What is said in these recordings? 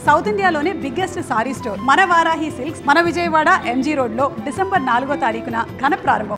South ఇండియాలోనే biggest sorry store మన Varahi silks మన విజయవాడ ఎంజీ రోడ్ లో డిసెంబర్ 4వ తారీఖున ఘన ప్రారంభం.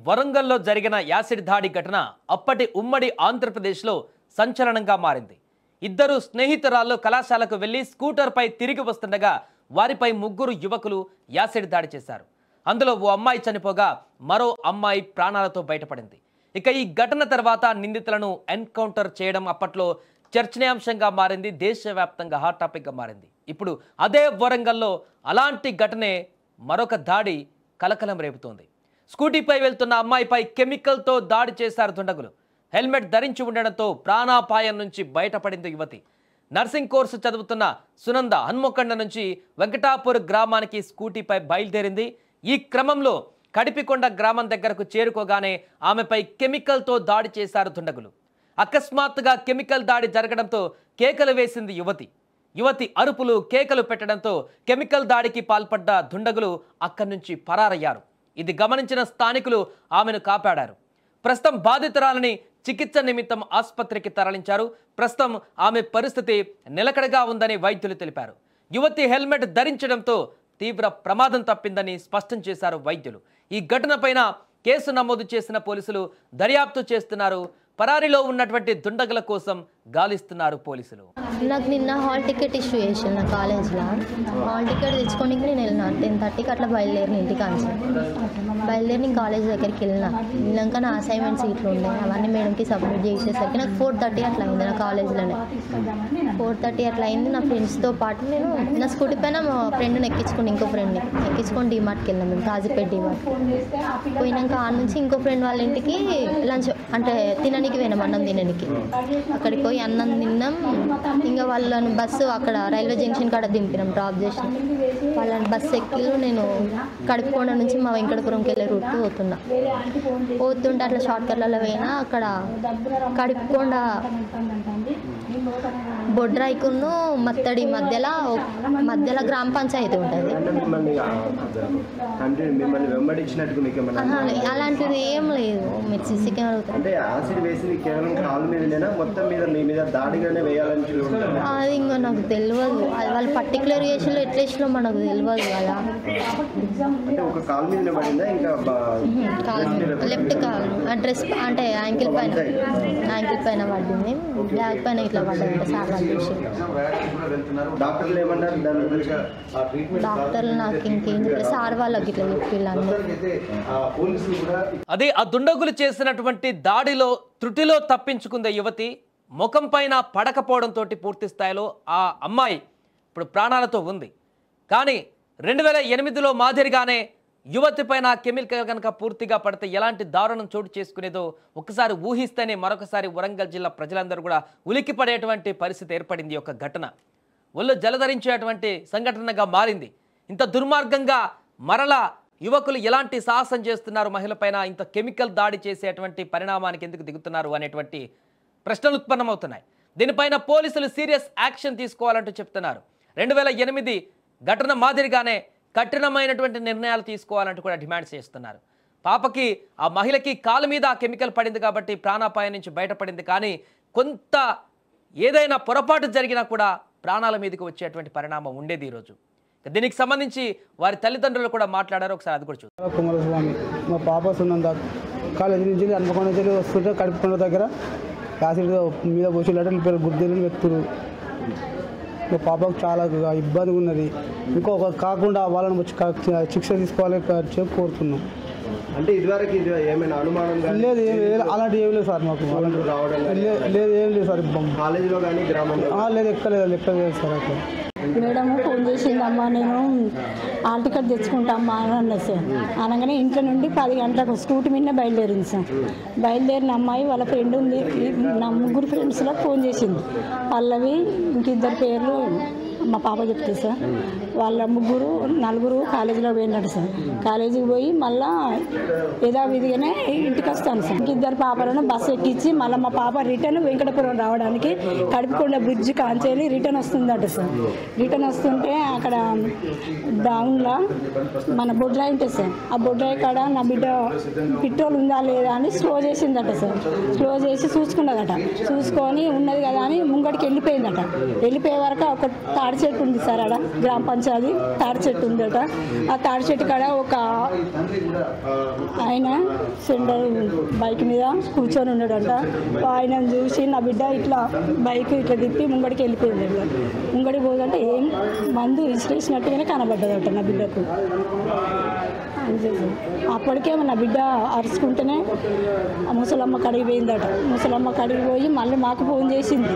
వరంగల్లో జరిగిన యాసిడ్ దాడి ఘటన అప్పటి ఉమ్మడి ఆంధ్రప్రదేశ్లో సంచలనంగా మారింది. ఇద్దరు స్నేహితురాళ్ళు కళాశాలకు వెళ్లి స్కూటర్పై తిరిగి వస్తుండగా వారిపై ముగ్గురు యువకులు యాసిడ్ దాడి చేశారు. అందులో ఓ అమ్మాయి చనిపోగా మరో అమ్మాయి ప్రాణాలతో బయటపడింది. ఇక ఈ ఘటన తర్వాత నిందితులను ఎన్కౌంటర్ చేయడం అప్పట్లో చర్చనీయాంశంగా మారింది. దేశవ్యాప్తంగా హాట్ టాపిక్గా మారింది. ఇప్పుడు అదే వరంగల్లో అలాంటి ఘటనే మరొక దాడి కలకలం రేపుతోంది. స్కూటీపై వెళ్తున్న అమ్మాయిపై కెమికల్తో దాడి చేశారు దుండగులు. హెల్మెట్ ధరించి ఉండడంతో ప్రాణాపాయం నుంచి బయటపడింది యువతి. నర్సింగ్ కోర్సు చదువుతున్న సునంద హన్మకొండ నుంచి వెంకటాపూర్ గ్రామానికి స్కూటీపై బయలుదేరింది. ఈ క్రమంలో కడిపికొండ గ్రామం దగ్గరకు చేరుకోగానే ఆమెపై కెమికల్తో దాడి చేశారు దుండగులు. అకస్మాత్తుగా కెమికల్ దాడి జరగడంతో కేకలు వేసింది యువతి అరుపులు కేకలు పెట్టడంతో కెమికల్ దాడికి పాల్పడ్డ దుండగులు అక్కడి నుంచి పరారయ్యారు. ఇది గమనించిన స్థానికులు ఆమెను కాపాడారు. ప్రస్తుతం బాధితురాలని చికిత్స నిమిత్తం ఆసుపత్రికి తరలించారు. ప్రస్తుతం ఆమె పరిస్థితి నిలకడగా ఉందని వైద్యులు తెలిపారు. యువతి హెల్మెట్ ధరించడంతో తీవ్ర ప్రమాదం తప్పిందని స్పష్టం చేశారు వైద్యులు. ఈ ఘటనపైన కేసు నమోదు చేసిన పోలీసులు దర్యాప్తు చేస్తున్నారు. పరారీలో ఉన్నటువంటి దుండగుల కోసం గాలిస్తున్నారు పోలీసులు. నాకు నిన్న హాల్ టికెట్ ఇష్యూ చేసిన నా కాలేజ్లో. హాల్ టికెట్ తెచ్చుకోనికి నేను వెళ్ళిన 10:30కి అట్లా బయలుదేరిన ఇంటికాంచి. బయలుదేరి కాలేజ్ దగ్గరికి వెళ్ళాక నా అసైన్మెంట్స్ ఇట్లా ఉండే అవన్నీ మేడంకి సబ్మిట్ చేసేసరికి నాకు 4:30 అట్లా అయింది. నా కాలేజ్లోనే 4:30 అట్లా అయింది. నా ఫ్రెండ్స్తో పాటు నేను నా స్కూటీ పైన మా ఫ్రెండ్ని ఎక్కించుకుని ఇంకో ఫ్రెండ్ని ఎక్కించుకొని డీమార్ట్కి వెళ్ళాం. మేము కాజీపేట డీమార్ట్ పోయినాక ఆ నుంచి ఇంకో ఫ్రెండ్ వాళ్ళ ఇంటికి లంచ్ అంటే తినడానికి పోయినాం, అన్నం తినడానికి. అక్కడికి పోయి అన్నం తిన్నాం. ఇంకా వాళ్ళని బస్సు అక్కడ రైల్వే జంక్షన్ కాడ దింపినాం, డ్రాప్ చేసి వాళ్ళని బస్సు ఎక్కి నేను కడుపుకొండ నుంచి మా వెంకటపురంకి వెళ్ళే రూట్ పోతుంటే అట్లా షార్ట్ కట్లలో పోయినా అక్కడ కడుపుకొండ బొడ్రాయికును మత్తడి మధ్యలో గ్రామ పంచాయతీ ఉంటుంది. అలాంటిది ఏం లేదు. మీరు సీసీ కెమెరా అది ఇంకా నాకు తెలియదు. అది వాళ్ళు పర్టికులర్ చేసిలో ఎట్లా వేసిలో మనకు తెలియదు కదా. లెఫ్ట్ కాల్ డ్రెస్ అంటే యాంకిల్ పైన పడింది. బ్యాక్ పైన ఇట్లా పడ్డది. సార్ డాక్టర్లు నాకు ఇంకేం చెప్పలేదు. సార్ వాళ్ళకి ఇట్లా చెప్పిల్లు. అదే ఆ దుండగులు చేసినటువంటి దాడిలో త్రుటిలో తప్పించుకుందే యువతి. ముఖం పైన పడకపోవడంతో పూర్తి స్థాయిలో ఆ అమ్మాయి ఇప్పుడు ప్రాణాలతో ఉంది. కానీ 2008లో మాదిరిగానే యువతి పైన కెమికల్ కనుక పూర్తిగా పడితే ఎలాంటి దారుణం చోటు చేసుకునేదో ఒక్కసారి ఊహిస్తేనే మరొకసారి వరంగల్ జిల్లా ప్రజలందరూ కూడా ఉలిక్కిపడేటువంటి పరిస్థితి ఏర్పడింది. ఒక ఘటన ఒళ్ళు జలధరించేటువంటి సంఘటనగా మారింది. ఇంత దుర్మార్గంగా మరలా యువకులు ఎలాంటి సాహసం చేస్తున్నారు, మహిళపైన ఇంత కెమికల్ దాడి చేసేటువంటి పరిణామానికి ఎందుకు దిగుతున్నారు అనేటువంటి ప్రశ్నలు ఉత్పన్నమవుతున్నాయి. దీనిపైన పోలీసులు సీరియస్ యాక్షన్ తీసుకోవాలంటూ చెప్తున్నారు. 2008 ఘటన మాదిరిగానే కఠినమైనటువంటి నిర్ణయాలు తీసుకోవాలంటూ కూడా డిమాండ్ చేస్తున్నారు. పాపకి ఆ మహిళకి కాలు మీద ఆ కెమికల్ పడింది కాబట్టి ప్రాణాపాయం నుంచి బయటపడింది. కానీ కొంత ఏదైనా పొరపాటు జరిగినా కూడా ప్రాణాల మీదకి వచ్చేటువంటి పరిణామం ఉండేది ఈరోజు. దీనికి సంబంధించి వారి తల్లిదండ్రులు కూడా మాట్లాడారు. ఒకసారి అది కూడా చూద్దాం. కుమారస్వామి మా పాప సునంద కాలేజీ నుంచి హన్మకొండ నుంచి వస్తుంటే కడుపుకొండ దగ్గర యాసిడ్ మీద పోసి గుర్తు వ్యక్తులు మా పాపకు చాలా ఇబ్బందిగా ఉన్నది. ఇంకొక కాకుండా వాళ్ళని వచ్చి శిక్ష తీసుకోవాలని కోరుతున్నాం. అంటే ఇదివరకు ఏమైనా అనుమానం లేదు, అలాంటి ఏం లేదు సార్. మాకు లేదు, ఏం లేదు సార్. కాలేజీలో కానీ గ్రామంలో లేదు, ఎక్కలేదు సార్. అట్లా మేడం ఫోన్ చేసిందమ్మా, నేను హాల్ టికెట్ తెచ్చుకుంటామ్మా అని అన్నది సార్. అనగానే ఇంట్లో నుండి 10 గంటలకు స్కూటీ మీద బయలుదేరింది సార్. బయలుదేరిన అమ్మాయి వాళ్ళ ఫ్రెండ్ ఉంది, నా ముగ్గురు ఫ్రెండ్స్లో ఫోన్ చేసింది. పల్లవి, ఇంకిద్దరు పేర్లు మా పాప చెప్తే సార్ వాళ్ళ నలుగురు కాలేజీలో పోయినాడు సార్. కాలేజీకి పోయి మళ్ళా యథావిధిగానే ఇంటికి వస్తాను సార్. ఇద్దరు పాపలను బస్సు ఎక్కించి మళ్ళీ మా పాప రిటర్న్ వెంకటపురం రావడానికి కడుపుకొండ బ్రిడ్జ్ కాంచేలి రిటర్న్ వస్తుందట సార్. రిటర్న్ వస్తుంటే అక్కడ డౌన్లో మన బొడ్రాయి ఉంటుంది సార్. ఆ బొడ్రాయి కాడ నా బిడ్డ పెట్రోల్ ఉందా లేదా అని స్లో చేసిందట సార్. స్లో చేసి చూసుకున్నదట. చూసుకొని ఉన్నది కదా అని ముంగడికి వెళ్ళిపోయిందట. వెళ్ళిపోయే వరకు ఒక తాడి చెట్టు ఉంది సార్. ఆడ గ్రామ పంచాయతీ తాడి చెట్టు ఉందట. ఆ తాడి చెట్టు కాడ ఒక ఆయన సెంటర్ బైక్ మీద కూర్చొని ఉన్నాడంట. ఆయన చూసి నా బిడ్డ ఇట్లా బైక్ ఇట్లా తిప్పి ముంగడికి వెళ్ళిపోయింది. ముంగడికి పోదంటే ఏం మందు ఇసిరేసినట్టుగానే కనబడ్డదట నా బిడ్డకు. అప్పటికే నా బిడ్డ అరుచుకుంటేనే ముసలమ్మ కడిగి పోయిందట. ముసలమ్మ కడిగి పోయి మళ్ళీ మాకు ఫోన్ చేసింది.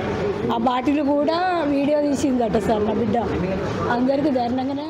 ఆ బాటిల్ కూడా వీడియో తీసిందట సార్ నా బిడ్డ. అందరికీ ధైర్యంగానే